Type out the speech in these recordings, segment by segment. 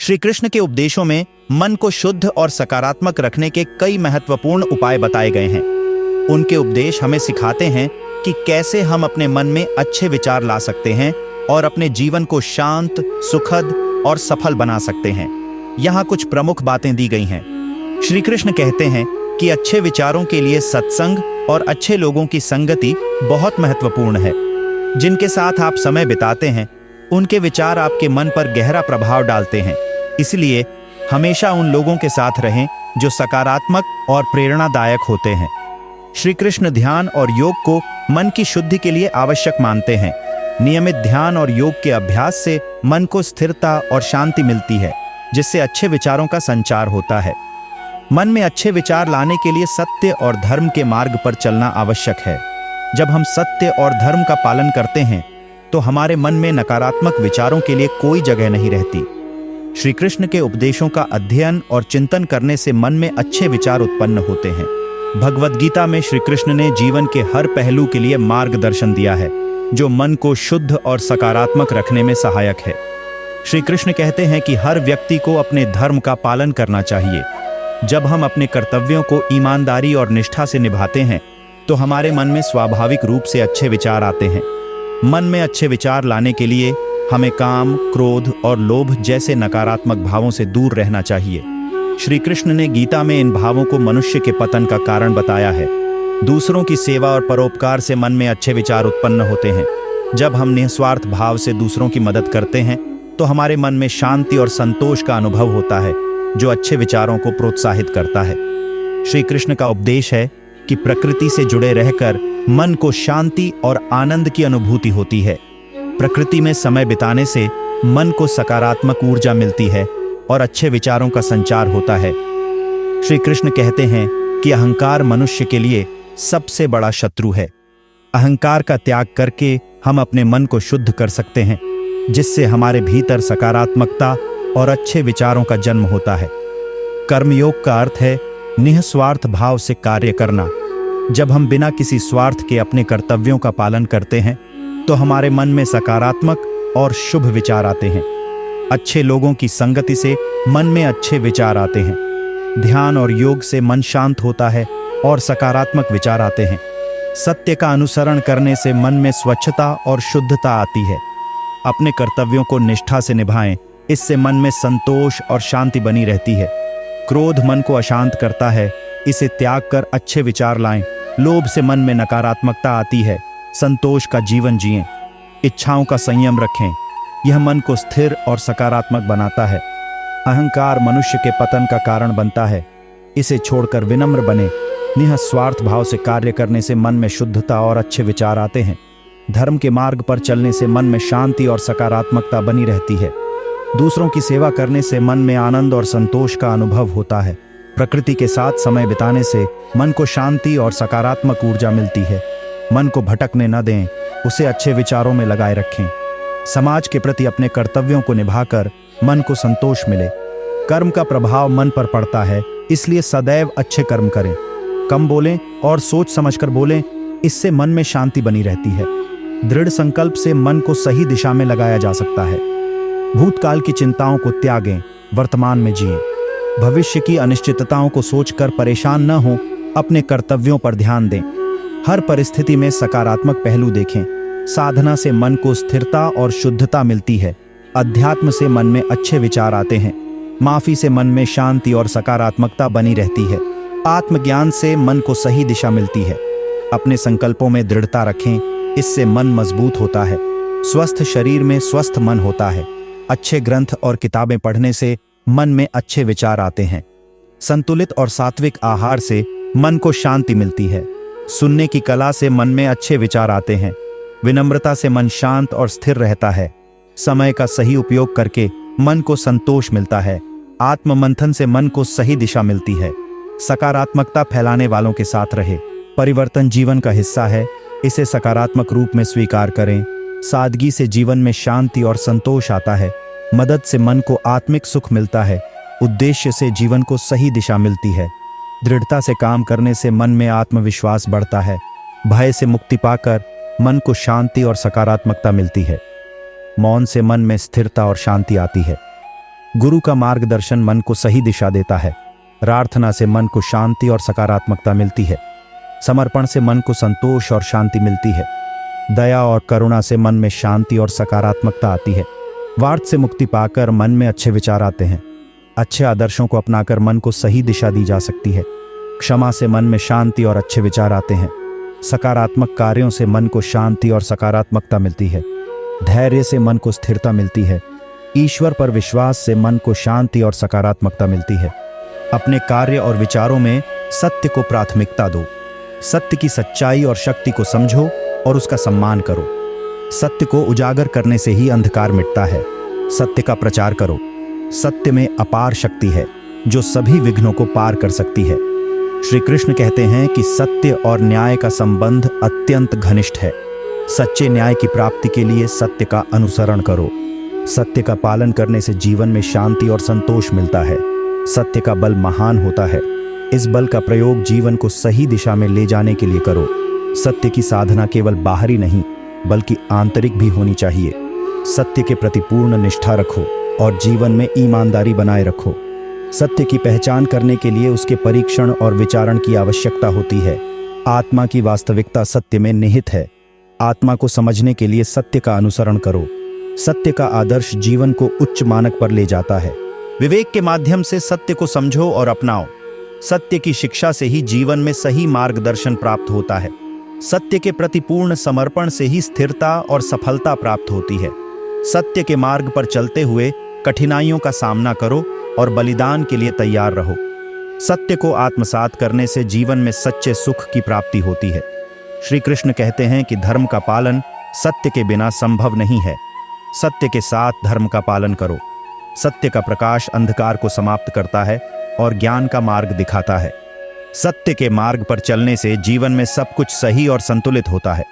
श्री कृष्ण के उपदेशों में मन को शुद्ध और सकारात्मक रखने के कई महत्वपूर्ण उपाय बताए गए हैं। उनके उपदेश हमें सिखाते हैं कि कैसे हम अपने मन में अच्छे विचार ला सकते हैं और अपने जीवन को शांत, सुखद और सफल बना सकते हैं। यहाँ कुछ प्रमुख बातें दी गई हैं। श्री कृष्ण कहते हैं कि अच्छे विचारों के लिए सत्संग और अच्छे लोगों की संगति बहुत महत्वपूर्ण है। जिनके साथ आप समय बिताते हैं उनके विचार आपके मन पर गहरा प्रभाव डालते हैं। इसलिए हमेशा उन लोगों के साथ रहें जो सकारात्मक और प्रेरणादायक होते हैं। श्री कृष्ण ध्यान और योग को मन की शुद्धि के लिए आवश्यक मानते हैं। नियमित ध्यान और योग के अभ्यास से मन को स्थिरता और शांति मिलती है, जिससे अच्छे विचारों का संचार होता है। मन में अच्छे विचार लाने के लिए सत्य और धर्म के मार्ग पर चलना आवश्यक है। जब हम सत्य और धर्म का पालन करते हैं तो हमारे मन में नकारात्मक विचारों के लिए कोई जगह नहीं रहती। श्री कृष्ण के उपदेशों का अध्ययन और चिंतन करने से मन में अच्छे विचार उत्पन्न होते हैं। भगवद गीता में श्री कृष्ण ने जीवन के हर पहलू के लिए मार्गदर्शन दिया है, जो मन को शुद्ध और सकारात्मक रखने में सहायक है। श्री कृष्ण कहते हैं कि हर व्यक्ति को अपने धर्म का पालन करना चाहिए। जब हम अपने कर्तव्यों को ईमानदारी और निष्ठा से निभाते हैं तो हमारे मन में स्वाभाविक रूप से अच्छे विचार आते हैं। मन में अच्छे विचार लाने के लिए हमें काम, क्रोध और लोभ जैसे नकारात्मक भावों से दूर रहना चाहिए। श्री कृष्ण ने गीता में इन भावों को मनुष्य के पतन का कारण बताया है। दूसरों की सेवा और परोपकार से मन में अच्छे विचार उत्पन्न होते हैं। जब हम निस्वार्थ भाव से दूसरों की मदद करते हैं तो हमारे मन में शांति और संतोष का अनुभव होता है, जो अच्छे विचारों को प्रोत्साहित करता है। श्री कृष्ण का उपदेश है कि प्रकृति से जुड़े रहकर मन को शांति और आनंद की अनुभूति होती है। प्रकृति में समय बिताने से मन को सकारात्मक ऊर्जा मिलती है और अच्छे विचारों का संचार होता है। श्री कृष्ण कहते हैं कि अहंकार मनुष्य के लिए सबसे बड़ा शत्रु है। अहंकार का त्याग करके हम अपने मन को शुद्ध कर सकते हैं, जिससे हमारे भीतर सकारात्मकता और अच्छे विचारों का जन्म होता है। कर्मयोग का अर्थ है निस्वार्थ भाव से कार्य करना। जब हम बिना किसी स्वार्थ के अपने कर्तव्यों का पालन करते हैं तो हमारे मन में सकारात्मक और शुभ विचार आते हैं। अच्छे लोगों की संगति से मन में अच्छे विचार आते हैं। ध्यान और योग से मन शांत होता है और सकारात्मक विचार आते हैं। सत्य का अनुसरण करने से मन में स्वच्छता और शुद्धता आती है। अपने कर्तव्यों को निष्ठा से निभाएं, इससे मन में संतोष और शांति बनी रहती है। क्रोध मन को अशांत करता है, इसे त्याग कर अच्छे विचार लाएं। लोभ से मन में नकारात्मकता आती है। संतोष का जीवन जिएं। इच्छाओं का संयम रखें, यह मन को स्थिर और सकारात्मक बनाता है। अहंकार मनुष्य के पतन का कारण बनता है, इसे छोड़कर विनम्र बने। निस्वार्थ भाव से कार्य करने से मन में शुद्धता और अच्छे विचार आते हैं। धर्म के मार्ग पर चलने से मन में शांति और सकारात्मकता बनी रहती है। दूसरों की सेवा करने से मन में आनंद और संतोष का अनुभव होता है। प्रकृति के साथ समय बिताने से मन को शांति और सकारात्मक ऊर्जा मिलती है। मन को भटकने न दें, उसे अच्छे विचारों में लगाए रखें। समाज के प्रति अपने कर्तव्यों को निभाकर मन को संतोष मिले। कर्म का प्रभाव मन पर पड़ता है, इसलिए सदैव अच्छे कर्म करें। कम बोलें और सोच समझकर बोलें, इससे मन में शांति बनी रहती है। दृढ़ संकल्प से मन को सही दिशा में लगाया जा सकता है। भूतकाल की चिंताओं को त्यागें, वर्तमान में जिएं। भविष्य की अनिश्चितताओं को सोचकर परेशान न हों, अपने कर्तव्यों पर ध्यान दें। हर परिस्थिति में सकारात्मक पहलू देखें। साधना से मन को स्थिरता और शुद्धता मिलती है। अध्यात्म से मन में अच्छे विचार आते हैं। माफी से मन में शांति और सकारात्मकता बनी रहती है। आत्मज्ञान से मन को सही दिशा मिलती है। अपने संकल्पों में दृढ़ता रखें, इससे मन मजबूत होता है। स्वस्थ शरीर में स्वस्थ मन होता है। अच्छे ग्रंथ और किताबें पढ़ने से मन में अच्छे विचार आते हैं। संतुलित और सात्विक आहार से मन को शांति मिलती है। सुनने की कला से मन में अच्छे विचार आते हैं। विनम्रता से मन शांत और स्थिर रहता है। समय का सही उपयोग करके मन को संतोष मिलता है। आत्म मंथन से मन को सही दिशा मिलती है। सकारात्मकता फैलाने वालों के साथ रहे। परिवर्तन जीवन का हिस्सा है, इसे सकारात्मक रूप में स्वीकार करें। सादगी से जीवन में शांति और संतोष आता है। मदद से मन को आत्मिक सुख मिलता है। उद्देश्य से जीवन को सही दिशा मिलती है। दृढ़ता से काम करने से मन में आत्मविश्वास बढ़ता है। भय से मुक्ति पाकर मन को शांति और सकारात्मकता मिलती है। मौन से मन में स्थिरता और शांति आती है। गुरु का मार्गदर्शन मन को सही दिशा देता है। प्रार्थना से मन को शांति और सकारात्मकता मिलती है। समर्पण से मन को संतोष और शांति मिलती है। दया और करुणा से मन में शांति और सकारात्मकता आती है। स्वार्थ से मुक्ति पाकर मन में अच्छे विचार आते हैं। अच्छे आदर्शों को अपनाकर मन को सही दिशा दी जा सकती है। क्षमा से मन में शांति और अच्छे विचार आते हैं। सकारात्मक कार्यों से मन को शांति और सकारात्मकता मिलती है। धैर्य से मन को स्थिरता मिलती है। ईश्वर पर विश्वास से मन को शांति और सकारात्मकता मिलती है। अपने कार्य और विचारों में सत्य को प्राथमिकता दो। सत्य की सच्चाई और शक्ति को समझो और उसका सम्मान करो। सत्य को उजागर करने से ही अंधकार मिटता है। सत्य का प्रचार करो। सत्य में अपार शक्ति है जो सभी विघ्नों को पार कर सकती है। श्री कृष्ण कहते हैं कि सत्य और न्याय का संबंध अत्यंत घनिष्ठ है। सच्चे न्याय की प्राप्ति के लिए सत्य का अनुसरण करो। सत्य का पालन करने से जीवन में शांति और संतोष मिलता है। सत्य का बल महान होता है। इस बल का प्रयोग जीवन को सही दिशा में ले जाने के लिए करो। सत्य की साधना केवल बाहरी नहीं बल्कि आंतरिक भी होनी चाहिए। सत्य के प्रति पूर्ण निष्ठा रखो और जीवन में ईमानदारी बनाए रखो। सत्य की पहचान करने के लिए उसके परीक्षण और विचारण की आवश्यकता होती है। आत्मा की वास्तविकता सत्य में निहित है। आत्मा को समझने के लिए सत्य का अनुसरण करो। सत्य का आदर्श जीवन को उच्च मानक पर ले जाता है। विवेक के माध्यम से सत्य को समझो और अपनाओ। सत्य की शिक्षा से ही जीवन में सही मार्गदर्शन प्राप्त होता है। सत्य के प्रति पूर्ण समर्पण से ही स्थिरता और सफलता प्राप्त होती है। सत्य के मार्ग पर चलते हुए कठिनाइयों का सामना करो और बलिदान के लिए तैयार रहो। सत्य को आत्मसात करने से जीवन में सच्चे सुख की प्राप्ति होती है। श्री कृष्ण कहते हैं कि धर्म का पालन सत्य के बिना संभव नहीं है। सत्य के साथ धर्म का पालन करो। सत्य का प्रकाश अंधकार को समाप्त करता है और ज्ञान का मार्ग दिखाता है। सत्य के मार्ग पर चलने से जीवन में सब कुछ सही और संतुलित होता है।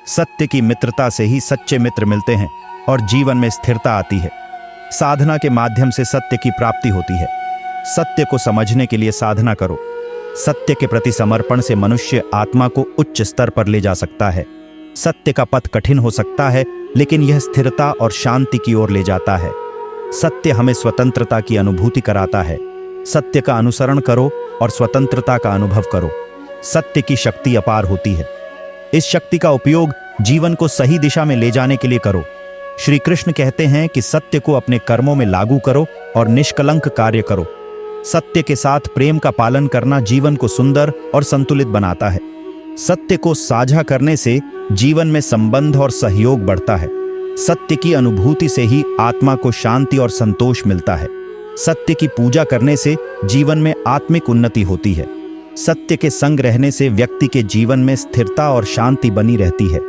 सत्य की मित्रता से ही सच्चे मित्र मिलते हैं और जीवन में स्थिरता आती है। साधना के माध्यम से सत्य की प्राप्ति होती है। सत्य को समझने के लिए साधना करो। सत्य के प्रति समर्पण से मनुष्य आत्मा को उच्च स्तर पर ले जा सकता है। सत्य का पथ कठिन हो सकता है लेकिन यह स्थिरता और शांति की ओर ले जाता है। सत्य हमें स्वतंत्रता की अनुभूति कराता है। सत्य का अनुसरण करो और स्वतंत्रता का अनुभव करो। सत्य की शक्ति अपार होती है। इस शक्ति का उपयोग जीवन को सही दिशा में ले जाने के लिए करो। श्री कृष्ण कहते हैं कि सत्य को अपने कर्मों में लागू करो और निष्कलंक कार्य करो। सत्य के साथ प्रेम का पालन करना जीवन को सुंदर और संतुलित बनाता है। सत्य को साझा करने से जीवन में संबंध और सहयोग बढ़ता है। सत्य की अनुभूति से ही आत्मा को शांति और संतोष मिलता है। सत्य की पूजा करने से जीवन में आत्मिक उन्नति होती है। सत्य के संग रहने से व्यक्ति के जीवन में स्थिरता और शांति बनी रहती है।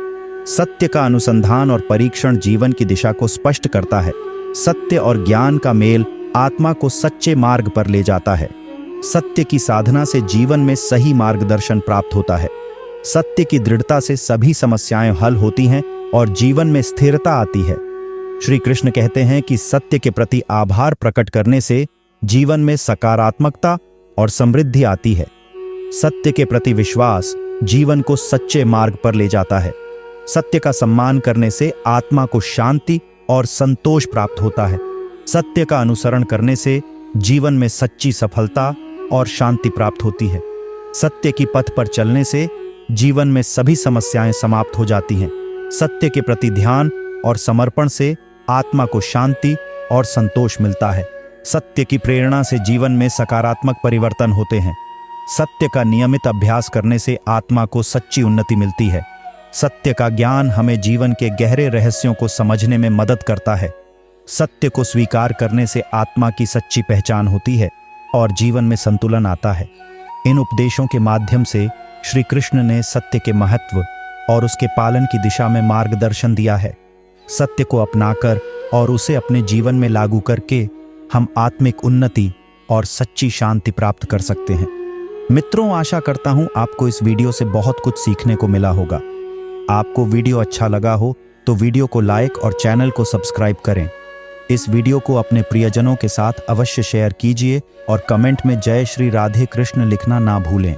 सत्य का अनुसंधान और परीक्षण जीवन की दिशा को स्पष्ट करता है। सत्य और ज्ञान का मेल आत्मा को सच्चे मार्ग पर ले जाता है। सत्य की साधना से जीवन में सही मार्गदर्शन प्राप्त होता है। सत्य की दृढ़ता से सभी समस्याएं हल होती हैं और जीवन में स्थिरता आती है। श्री कृष्ण कहते हैं कि सत्य के प्रति आभार प्रकट करने से जीवन में सकारात्मकता और समृद्धि आती है। सत्य के प्रति विश्वास जीवन को सच्चे मार्ग पर ले जाता है। सत्य का सम्मान करने से आत्मा को शांति और संतोष प्राप्त होता है। सत्य का अनुसरण करने से जीवन में सच्ची सफलता और शांति प्राप्त होती है। सत्य की पथ पर चलने से जीवन में सभी समस्याएं समाप्त हो जाती हैं। सत्य के प्रति ध्यान और समर्पण से आत्मा को शांति और संतोष मिलता है। सत्य की प्रेरणा से जीवन में सकारात्मक परिवर्तन होते हैं। सत्य का नियमित अभ्यास करने से आत्मा को सच्ची उन्नति मिलती है। सत्य का ज्ञान हमें जीवन के गहरे रहस्यों को समझने में मदद करता है। सत्य को स्वीकार करने से आत्मा की सच्ची पहचान होती है और जीवन में संतुलन आता है। इन उपदेशों के माध्यम से श्री कृष्ण ने सत्य के महत्व और उसके पालन की दिशा में मार्गदर्शन दिया है। सत्य को अपनाकर और उसे अपने जीवन में लागू करके हम आत्मिक उन्नति और सच्ची शांति प्राप्त कर सकते हैं। मित्रों, आशा करता हूं आपको इस वीडियो से बहुत कुछ सीखने को मिला होगा। आपको वीडियो अच्छा लगा हो तो वीडियो को लाइक और चैनल को सब्सक्राइब करें। इस वीडियो को अपने प्रियजनों के साथ अवश्य शेयर कीजिए और कमेंट में जय श्री राधे कृष्ण लिखना ना भूलें।